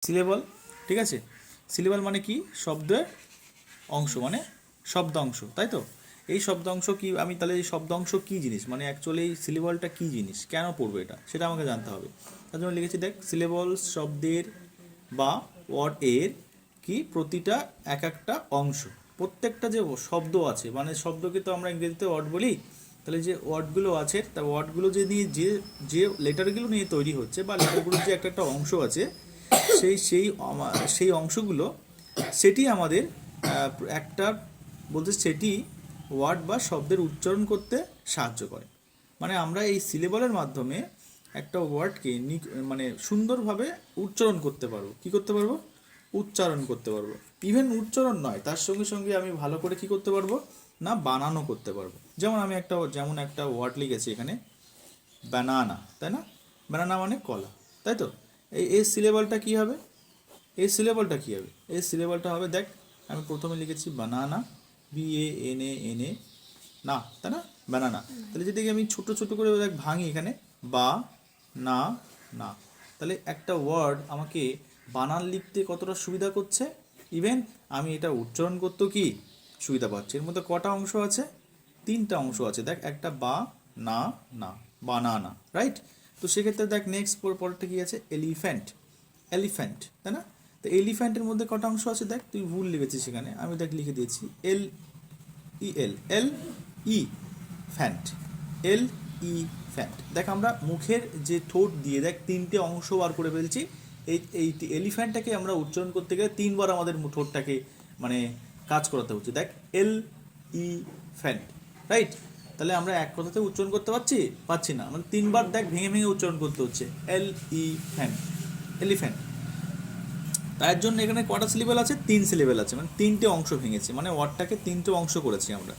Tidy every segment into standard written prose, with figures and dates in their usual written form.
Syllable, ঠিক আছে। Syllable মানে কি? শব্দের অংশ, মানে শব্দাংশ, তাই তো। এই শব্দাংশ কি, আমি তাহলে এই শব্দাংশ কি জিনিস, মানে অ্যাকচুয়ালি এই সিলেবলটা কি জিনিস, কেন পড়বো এটা, সেটা আমাকে জানতে হবে। তার জন্য লিখেছি, দেখ, সিলেবল শব্দের বা ওয়ার্ড এর কি প্রতিটা এক একটা অংশ, প্রত্যেকটা যে শব্দ আছে, মানে শব্দকে তো আমরা ইংরেজিতে ওয়ার্ড বলি, তাহলে যে ওয়ার্ডগুলো আছে, তা ওয়ার্ডগুলো যে নিয়ে যে যে লেটারগুলো নিয়ে তৈরি হচ্ছে, বা লেটারগুলোর যে একটা একটা অংশ আছে, সেই অংশগুলো, সেটি আমাদের একটা বলতে সেটি ওয়ার্ড বা শব্দের উচ্চারণ করতে সাহায্য করে। মানে আমরা এই সিলেবলের মাধ্যমে একটা ওয়ার্ডকে মানে সুন্দরভাবে উচ্চারণ করতে পারবো। কি করতে পারবো? উচ্চারণ করতে পারবো। ইভেন উচ্চারণ নয়, তার সঙ্গে সঙ্গে আমি ভালো করে কি করতে পারবো না, বানানো করতে পারবো। যেমন আমি একটা ওয়ার্ড লিখেছি এখানে, ব্যানানা, তাই না? ব্যানানা মানে কলা, তাই তো। এই সিলেবলটা কি হবে? এই সিলেবলটা হবে, দেখ, আমি প্রথমে লিখেছি বানানা, BANANA, না, তাই না? বানানা। তাহলে যদি আমি ছোট ছোট করে দেখ ভাঙি এখানে, বা না না, তাহলে একটা ওয়ার্ড আমাকে বানান লিখতে কতটা সুবিধা করছে, ইভেন আমি এটা উচ্চারণ করতেও কি সুবিধা পাচ্ছি। এর মধ্যে কটা অংশ আছে? তিনটা অংশ আছে, দেখ, একটা বা না না, বানানা, রাইট। তো সেক্ষেত্রে দেখ নেক্সট পরেরটা কি আছে? এলিফ্যান্ট, তাই না? তো এলিফ্যান্টের মধ্যে কটা অংশ আছে? দেখ, তুই ভুল লিখেছিস সেখানে, আমি দেখ লিখে দিয়েছি L ফ্যান্ট, LE ফ্যান্ট। দেখ, আমরা মুখের যে ঠোঁট দিয়ে দেখ তিনটে অংশ বার করে ফেলছি। এই এলিফ্যান্টটাকে আমরা উচ্চারণ করতে গেলে তিনবার আমাদের ঠোঁটটাকে মানে কাজ করাতে হচ্ছে। দেখ, LE ফ্যান্ট, রাইট। তাহলে আমরা এক কথাতে উচ্চারণ করতে পারছি না, মানে তিনবার দেখ ভেঙে ভেঙে উচ্চারণ করতে হচ্ছে, LE ফ্যান্ট, এলিফ্যান্ট। তার জন্য এখানে কটা সিলেবেল আছে? 3 সিলেবেল আছে, মানে তিনটে অংশ ভেঙেছে, মানে ওয়ার্ডটাকে তিনটে অংশ করেছি আমরা।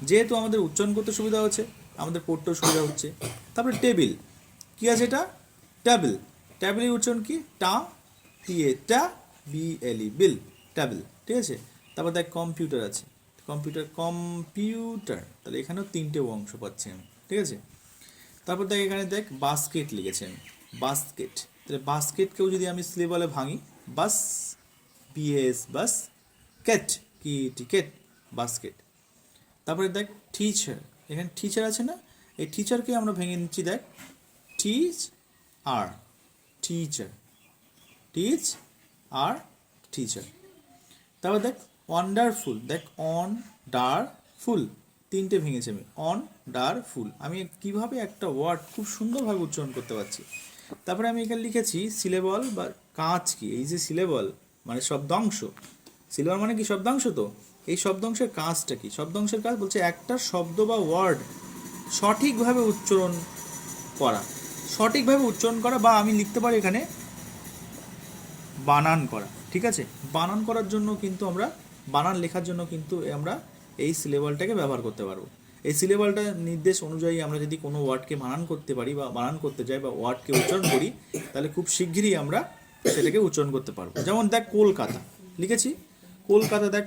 যেহেতু আমাদের উচ্চারণ করতে সুবিধা হচ্ছে, আমাদের পড়তেও সুবিধা হচ্ছে। তারপরে টেবিল, কি আছে এটা? টেবিল। টেবিলের উচ্চারণ কি? টা BLE, বিল, টেবিল, ঠিক আছে। তারপর দেখ কম্পিউটার আছে, কম্পিউটার, তাহলে এখানেও তিনটে অংশ পাচ্ছি আমি, ঠিক আছে। তারপর দেখ এখানে দেখ বাস্কেট লিখেছি আমি, বাস্কেট। তাহলে বাস্কেটকেও যদি আমি সিলেবলে ভাঙি, বাস, বাস, কেট, কি টিকেট, বাস্কেট। তারপরে দেখ টিচার, এখানে টিচার আছে না, এই টিচারকে আমরা ভেঙে নিচ্ছি, দেখ, টিচ আর, টিচার, টিচ আর, টিচার। তারপর দেখ ওয়ান্ডারফুল, দেখ ফুল, তিনটে ভেঙেছি আমি, ফুল। আমি কিভাবে একটা ওয়ার্ড খুব সুন্দরভাবে উচ্চারণ করতে পারছি। তারপরে আমি এখানে লিখেছি সিলেবল বা কাজ কি, এই যে সিলেবল মানে শব্দাংশ, সিলেবল মানে কি শব্দাংশ, তো এই শব্দাংশের কাজটা কি? শব্দাংশের কাজ বলছে একটা শব্দ বা ওয়ার্ড সঠিকভাবে উচ্চারণ করা, বা আমি লিখতে পারি এখানে বানান করা, ঠিক আছে। বানান করার জন্য কিন্তু আমরা, বানান লেখার জন্য কিন্তু আমরা এই সিলেবলটাকে ব্যবহার করতে পারবো। এই সিলেবলটার নির্দেশ অনুযায়ী আমরা যদি কোনো ওয়ার্ডকে বানান করতে পারি বা বানান করতে যাই বা ওয়ার্ডকে উচ্চারণ করি, তাহলে খুব শিগগিরই আমরা সেটাকে উচ্চারণ করতে পারবো। যেমন দেখ কলকাতা লিখেছি, কলকাতা, দেখ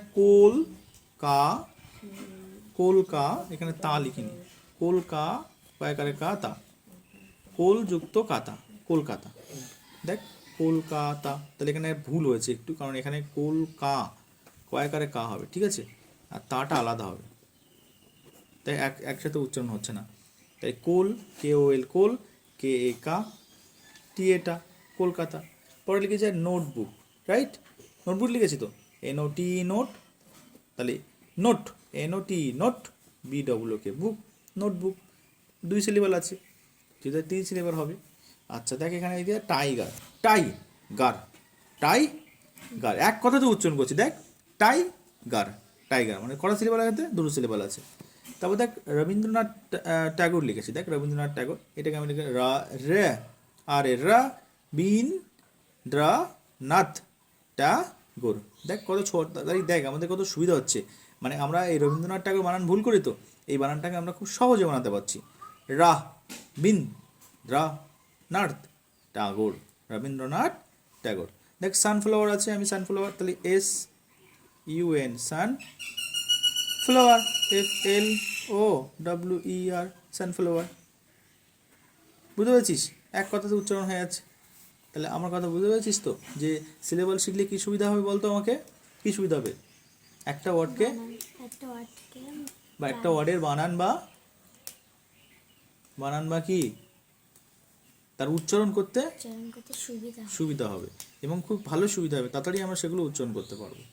কলকা, এখানে তা লিখিনি, কলকা, কয়াকারে কা তা, কোল যুক্ত কাতা, কলকাতা। দেখ কলকাতা, তাহলে এখানে ভুল হয়েছে একটু, কারণ এখানে কয়াকারে কা হবে, ঠিক আছে, আর তাটা আলাদা হবে, তাই একসাথে উচ্চারণ হচ্ছে না। তাই KOL, কোল, KA টিএটা, কলকাতা। পরে লিখেছে নোটবুক, রাইট, নোটবুক লিখেছি তো, NOT, নোট, তাহলে note, NOT, note, BWK, book, notebook. 2 syllable আছে, ঠিক আছে, 3 সিলেবাল হবে। আচ্ছা দেখ এখানে এই দিয়ে টাইগার, এক কথাতে উচ্চারণ করছি, দেখ, টাইগার মানে কটা সিলেবাল আছে? 2 সিলেবাল আছে। তারপর দেখ রবীন্দ্রনাথ ট্যাগোর লিখেছি, দেখ রবীন্দ্রনাথ ট্যাগোর, এটাকে আমি লিখে বিন দ্রা নাথ ট্যাগোর। দেখ কত ছোট, দেখ আমাদের কত সুবিধা হচ্ছে, মানে আমরা এই রবীন্দ্রনাথ ট্যাগোর বানান ভুল করি, তো এই বানানটাকে আমরা খুব সহজে বানাতে পারছি। বিন দ্রা নাথ ট্যাগোর, রবীন্দ্রনাথ ট্যাগোর। দেখ সানফ্লাওয়ার আছে, আমি সানফ্লাওয়ার, তাহলে SUN, সানফ্লাওয়ার, FLOWER, সানফ্লাওয়ার। বুঝতে পেরেছিস? এক কথাতে উচ্চারণ হয়ে যাচ্ছে। তাহলে আমার কথা বুঝতে পেরেছিস তো, যে সিলেবাল শিখলে কি সুবিধা হবে বলতো আমাকে, কি সুবিধা হবে? একটা ওয়ার্ডকে একটা ওয়ার্ডকে বা একটা ওয়ার্ডের বানান বা কি তার উচ্চারণ করতে উচ্চারণ করতে সুবিধা হয়। সুবিধা হবে, এবং খুব ভালো সুবিধা হবে, তাড়াতাড়ি আমরা সেগুলো উচ্চারণ করতে পারবো।